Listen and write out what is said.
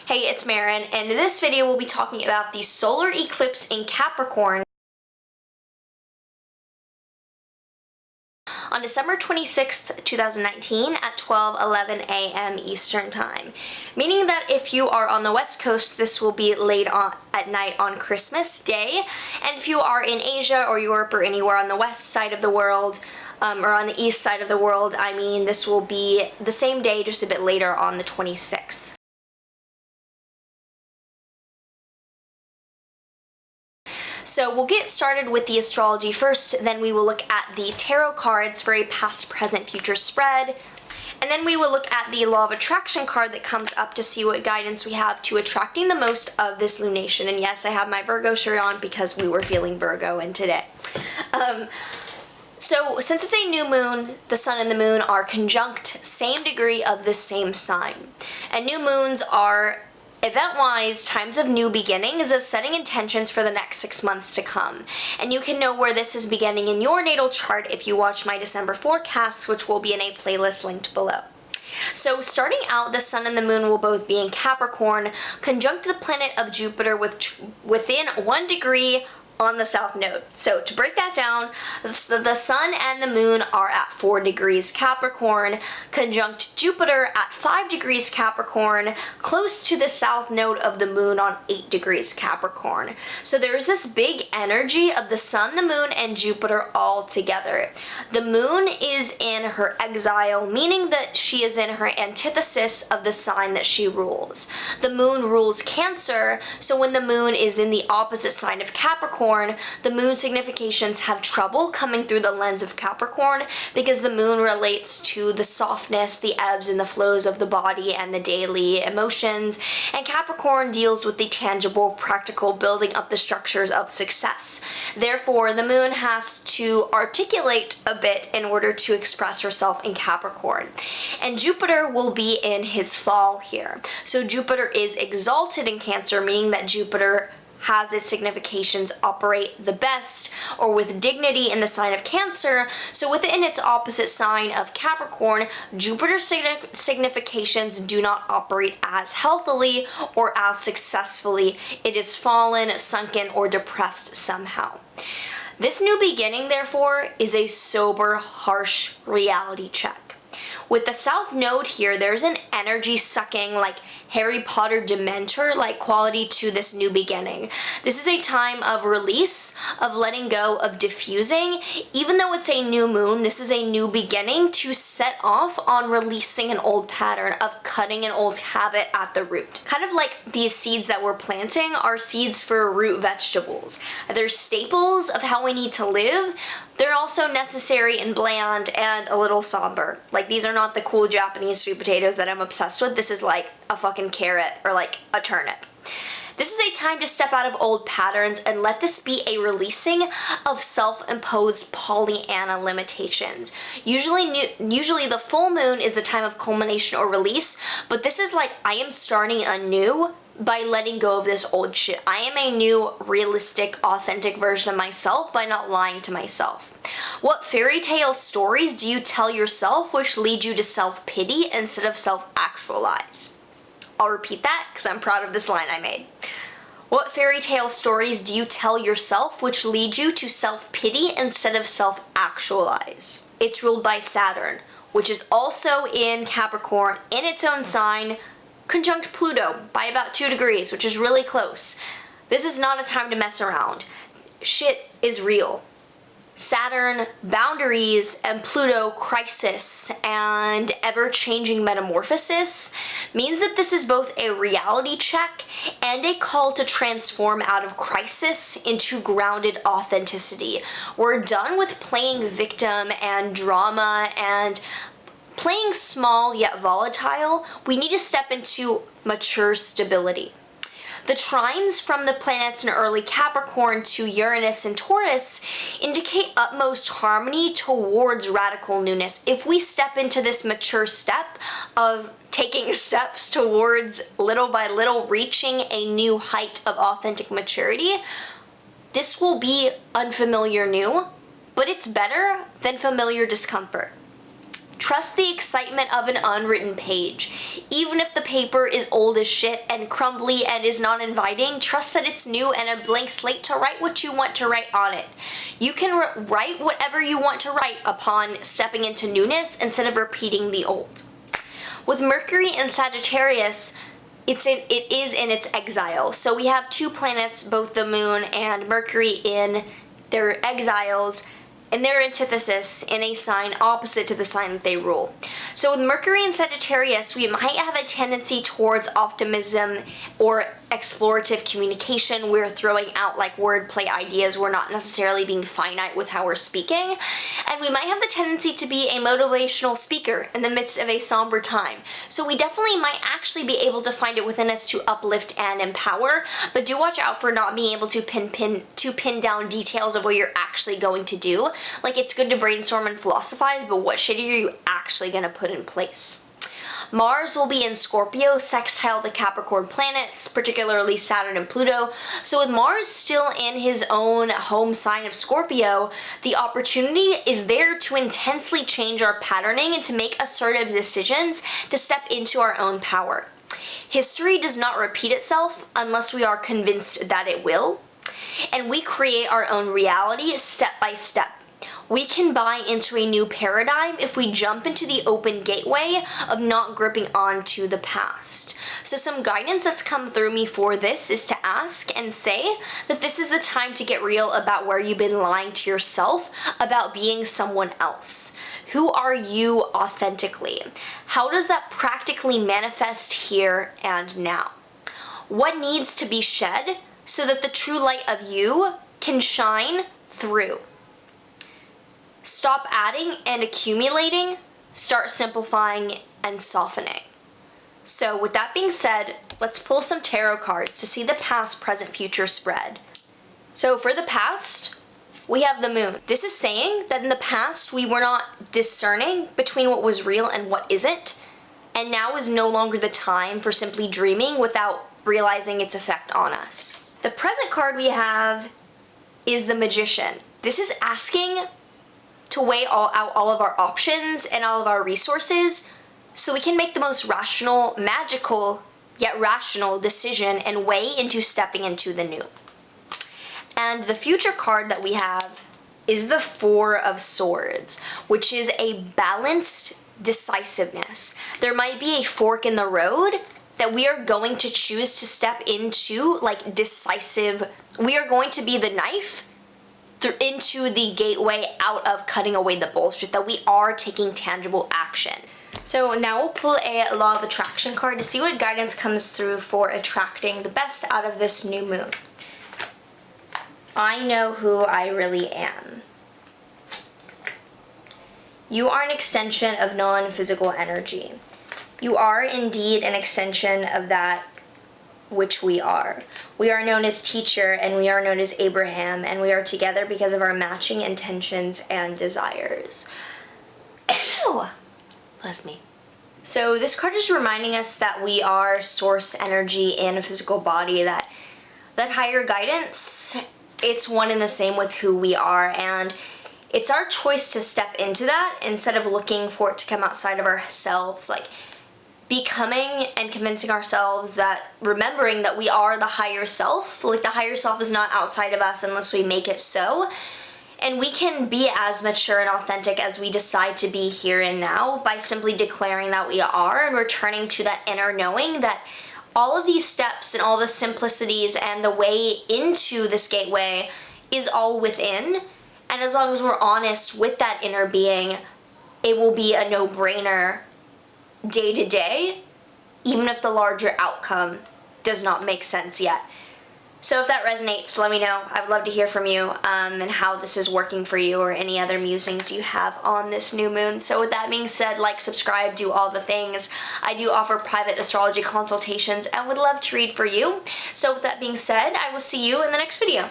Hey, it's Maren, and in this video we'll be talking about the solar eclipse in Capricorn on December 26th, 2019 at 12:11 a.m. Eastern Time. Meaning that if you are on the West Coast, this will be late at night on Christmas Day, and if you are in Asia or Europe or anywhere on the west side of the world, or on the east side of the world, this will be the same day, just a bit later on the 26th. So we'll get started with the astrology first, then we will look at the tarot cards for a past, present, future spread, and then we will look at the law of attraction card that comes up to see what guidance we have to attracting the most of this lunation. And yes, I have my Virgo shirt on because we were feeling Virgo in today. So since it's a new moon, the sun and the moon are conjunct, same degree of the same sign. And new moons are event-wise times of new beginnings, of setting intentions for the next 6 months to come. And you can know where this is beginning in your natal chart if you watch my December forecasts, which will be in a playlist linked below. So starting out, the sun and the moon will both be in Capricorn, conjunct the planet of Jupiter within 1 degree on the south node. So to break that down, the sun and the moon are at 4 degrees Capricorn, conjunct Jupiter at 5 degrees Capricorn, close to the south node of the moon on 8 degrees Capricorn. So there's this big energy of the sun, the moon, and Jupiter all together. The moon is in her exile, meaning that she is in her antithesis of the sign that she rules. The moon rules Cancer, so when the moon is in the opposite sign of Capricorn, the moon significations have trouble coming through the lens of Capricorn because the moon relates to the softness, the ebbs and the flows of the body and the daily emotions, and Capricorn deals with the tangible, practical building up the structures of success. Therefore, the moon has to articulate a bit in order to express herself in Capricorn. And Jupiter will be in his fall here. So Jupiter is exalted in Cancer, meaning that Jupiter has its significations operate the best or with dignity in the sign of Cancer. So within its opposite sign of Capricorn, Jupiter's significations do not operate as healthily or as successfully. It is fallen, sunken, or depressed somehow. This new beginning, therefore, is a sober, harsh reality check. With the south node here, there's an energy-sucking, like Harry Potter Dementor-like quality to this new beginning. This is a time of release, of letting go, of diffusing. Even though it's a new moon, this is a new beginning to set off on releasing an old pattern, of cutting an old habit at the root. Kind of like these seeds that we're planting are seeds for root vegetables. They're staples of how we need to live. They're also necessary and bland and a little somber. Like, these are not the cool Japanese sweet potatoes that I'm obsessed with. This is like a fucking carrot or like a turnip. This is a time to step out of old patterns and let this be a releasing of self-imposed Pollyanna limitations. Usually the full moon is the time of culmination or release, but this is like, I am starting anew by letting go of this old shit. I am a new, realistic, authentic version of myself by not lying to myself. What fairy tale stories do you tell yourself which lead you to self-pity instead of self-actualize? I'll repeat that because I'm proud of this line I made. What fairy tale stories do you tell yourself which lead you to self-pity instead of self-actualize? It's ruled by Saturn, which is also in Capricorn in its own sign, conjunct Pluto by about 2 degrees, which is really close. This is not a time to mess around. Shit is real. Saturn, boundaries, and Pluto, crisis, and ever-changing metamorphosis means that this is both a reality check and a call to transform out of crisis into grounded authenticity. We're done with playing victim and drama and playing small yet volatile. We need to step into mature stability. The trines from the planets in early Capricorn to Uranus and Taurus indicate utmost harmony towards radical newness. If we step into this mature step of taking steps towards little by little reaching a new height of authentic maturity, this will be unfamiliar new, but it's better than familiar discomfort. Trust the excitement of an unwritten page. Even if the paper is old as shit and crumbly and is not inviting, trust that it's new and a blank slate to write what you want to write on it. You can write whatever you want to write upon stepping into newness instead of repeating the old. With Mercury in Sagittarius, it is in its exile. So we have two planets, both the moon and Mercury, in their exiles, and their antithesis in a sign opposite to the sign that they rule. So with Mercury in Sagittarius, we might have a tendency towards optimism or explorative communication. We're throwing out like wordplay ideas. We're not necessarily being finite with how we're speaking. And we might have the tendency to be a motivational speaker in the midst of a somber time. So we definitely might actually be able to find it within us to uplift and empower, but do watch out for not being able to pin down details of what you're actually going to do. Like, it's good to brainstorm and philosophize, but what shit are you actually gonna put in place? Mars will be in Scorpio, sextile the Capricorn planets, particularly Saturn and Pluto. So with Mars still in his own home sign of Scorpio, the opportunity is there to intensely change our patterning and to make assertive decisions to step into our own power. History does not repeat itself unless we are convinced that it will, and we create our own reality step by step. We can buy into a new paradigm if we jump into the open gateway of not gripping on to the past. So some guidance that's come through me for this is to ask and say that this is the time to get real about where you've been lying to yourself about being someone else. Who are you authentically? How does that practically manifest here and now? What needs to be shed so that the true light of you can shine through? Stop adding and accumulating, start simplifying and softening. So with that being said, let's pull some tarot cards to see the past, present, future spread. So for the past, we have the moon. This is saying that in the past we were not discerning between what was real and what isn't, and now is no longer the time for simply dreaming without realizing its effect on us. The present card we have is the Magician. This is asking to weigh out all of our options and all of our resources so we can make the most rational, magical, yet rational decision and weigh into stepping into the new. And the future card that we have is the Four of Swords, which is a balanced decisiveness. There might be a fork in the road that we are going to choose to step into, like decisive. We are going to be the knife into the gateway out of cutting away the bullshit, that we are taking tangible action. So now we'll pull a Law of Attraction card to see what guidance comes through for attracting the best out of this new moon. I know who I really am. You are an extension of non-physical energy. You are indeed an extension of that which we are. We are known as teacher, and we are known as Abraham, and we are together because of our matching intentions and desires. Ew. Bless me. So this card is reminding us that we are source energy in a physical body, that higher guidance, it's one and the same with who we are, and it's our choice to step into that instead of looking for it to come outside of ourselves, like becoming and convincing ourselves that, remembering that we are the higher self, like the higher self is not outside of us unless we make it so. And we can be as mature and authentic as we decide to be here and now by simply declaring that we are and returning to that inner knowing that all of these steps and all the simplicities and the way into this gateway is all within. And as long as we're honest with that inner being, it will be a no-brainer day to day, even if the larger outcome does not make sense yet. So if that resonates, let me know. I would love to hear from you and how this is working for you, or any other musings you have on this new moon. So with that being said, like, subscribe, do all the things. I do offer private astrology consultations and would love to read for you. So with that being said, I will see you in the next video.